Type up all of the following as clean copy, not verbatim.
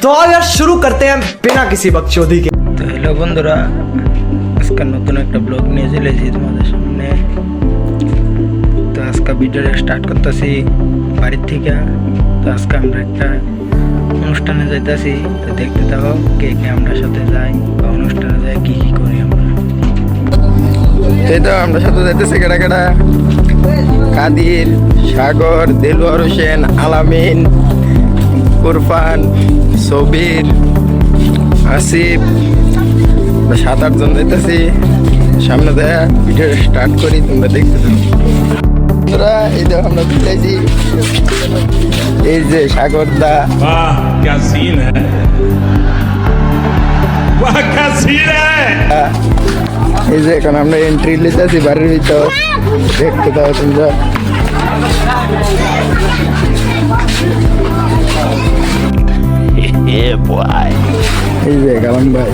तो यार शुरू करते हैं बिना किसी बकचोदी के। তো হ্যালো বন্ধুরা, আজকে নতুন একটা ব্লগ নিয়ে চলে এসেছি তোমাদের সামনে। তো আজকে ভিডিওটা স্টার্ট করতেছি বাড়ির থেকে। তো আজকে আমরা একটা অনুষ্ঠানে যাইতেছি, তো দেখতে থাকো কে কে আমরা সাথে যাই বা অনুষ্ঠানে যাই কি কি করি আমরা। এই তো আমরা সাথে যাইতেছি কেডা কেডা, কাদির, সাগর, দেলোয়ার হোসেন, আলামিন, কুরফান, সবির, আসিফ, 7-8 জন যাইতেছি। সামনে দেয়া ভিডিও স্টার্ট করি, তোমরা দেখতে থাকো। বন্ধুরা এই যে আমরা যাইছি, এই যে সাগর দা, वाह क्या सीन है, वाह क्या सीन है। এই যে এখন আমরা এন্ট্রি নিতেছি বাড়ির ভিতর, দেখতে দাও তোমরা। এই যে কালাম ভাই,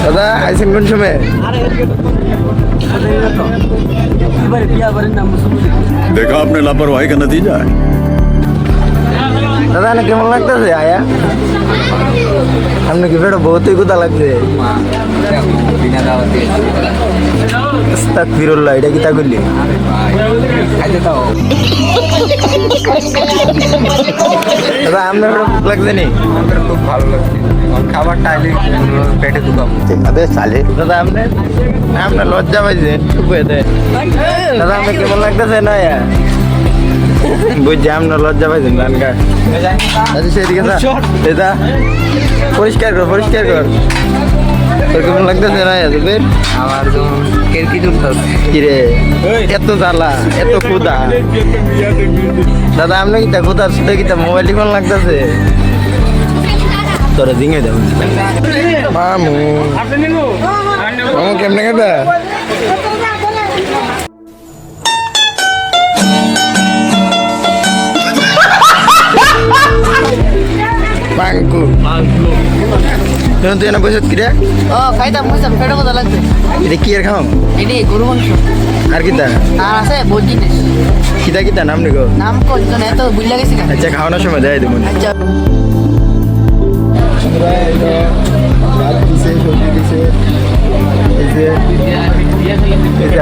দাদা আইসেন কোন সময়? देखा आपने लापरवाही का नतीजा है। দাদা না কেমন লাগতেছে আয়া? আপনি কি বেটা বহুতই কোথা লাগছে? আস্তাগফিরুল্লাহ, এটা কি তা করলি? দাদা আপনার ভুক লাগছে নি? খুব ভালো লাগছে, খাবার টাইলে পেটে ঢুকাম। দাদা আপনার লজ্জা পাইছে? দাদা আপনি কেমন লাগতেছে না আয়া? বুঝছি আপনার লজ্জা পাইছেন গান গা। আচ্ছা সেদিকে এটা পরিষ্কার কর, পরিষ্কার কর। তোর কেমন লাগতেছে না তোদের? আমার তো কেরকি দুলতেছে। কিরে এত জ্বালা, এত ক্ষুধা? দাদা আপনি কিতা ক্ষুধার সাথে কিতা মোবাইল কেমন লাগতেছে? তোরা জিঙে দেব মামু, মামু কেমনে কেটা? Bangku. Tuh enak banget kira. Oh, খাইতাম বুঝতাম, পেটে কথা লাগছে। Ini kier kamu? এটি গরু মাংস। Ar kita. আর আছে বহুত জিনিস। Kita নাম নি গো। নাম কতজন এত বুঝলা গেছি না। আচ্ছা খাওয়ানোর সময় দেয় দেবো। আচ্ছা।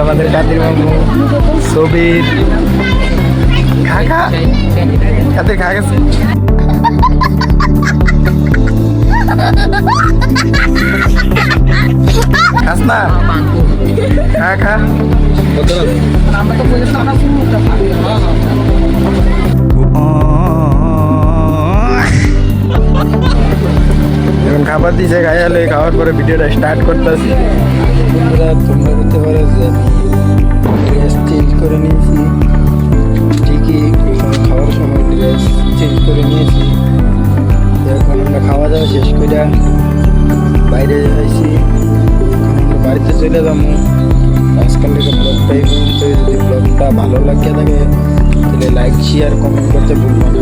আমাদের কাদের মামু সবির কাকা, কাদের খা গেছে। খাস না? খা খা। এখন খাবার দিয়েছে, খাইয়ালে খাওয়ার পরে ভিডিওটা স্টার্ট করতেছি। তোমরা করতে পারো যে ড্রেস চেঞ্জ করে নিয়েছি, ঠিকই খাওয়ার সময় ড্রেস চেঞ্জ করে নিয়েছি। এখন আমরা খাওয়া দাওয়া শেষ করে বাইরে যাইছি, আমরা বাড়িতে চলে যাবো। আজকাল থেকে ব্লগটা এই পর্যন্ত। যদি ব্লগটা ভালো লাগে থাকে তাহলে লাইক শেয়ার কমেন্ট করতে ভুলবো না।